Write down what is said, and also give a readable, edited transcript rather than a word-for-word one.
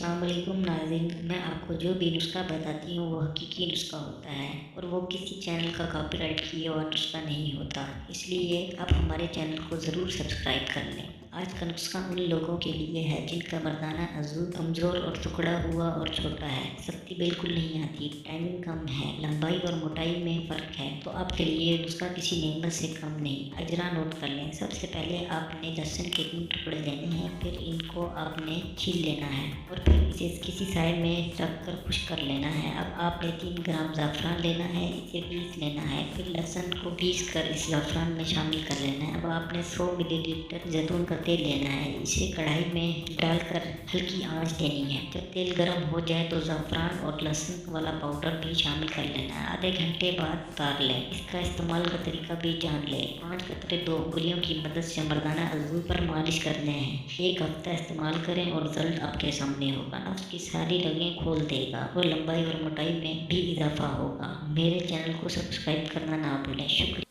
अस्सलाम वालेकुम नाज़रीन, मैं आपको जो भी नुस्ख़ा बताती हूँ वो हकीकी नुस्ख़ा होता है और वो किसी चैनल का कॉपीराइट किए हुआ नुस्ख़ा नहीं होता। इसलिए आप हमारे चैनल को ज़रूर सब्सक्राइब कर लें। आज का नुस्ख़ा उन लोगों के लिए है जिनका मर्दाना अज़ू कमज़ोर और टुकड़ा हुआ और छोटा है, शक्ति बिल्कुल नहीं आती, टाइमिंग कम है, लंबाई और मोटाई में फ़र्क है, तो आपके लिए नुस्ख़ा किसी नेमत से कम नहीं। अजरा नोट कर लें। सबसे पहले आपने लहसुन के 3 टुकड़े लेने हैं, फिर इनको आपने छील लेना है और फिर इसे किसी साइड में रख कर खुश्क कर लेना है। अब आपने 3 ग्राम ज़ाफ़रान लेना है, इसे पीस लेना है, फिर लहसुन को पीस कर इस ज़ाफ़रान में शामिल कर लेना है। अब आपने 100 मिलीलीटर जैतून का तेल लेना है, इसे कढ़ाई में डालकर हल्की आंच देनी है। जब तेल गर्म हो जाए तो ज़ाफ़रान और लहसुन वाला पाउडर भी शामिल कर लेना है। आधे घंटे बाद उतार लें। इसका इस्तेमाल का तरीका भी जान लें। 5 कतरे 2 उंगलियों की मदद से मर्दाना अज़ू पर मालिश करने हैं। 1 हफ्ता इस्तेमाल करें और रिजल्ट आपके सामने होगा। नफ्स की सारी रगें खोल देगा और लंबाई और मोटाई में भी इजाफा होगा। मेरे चैनल को सब्सक्राइब करना ना भूलें। शुक्रिया।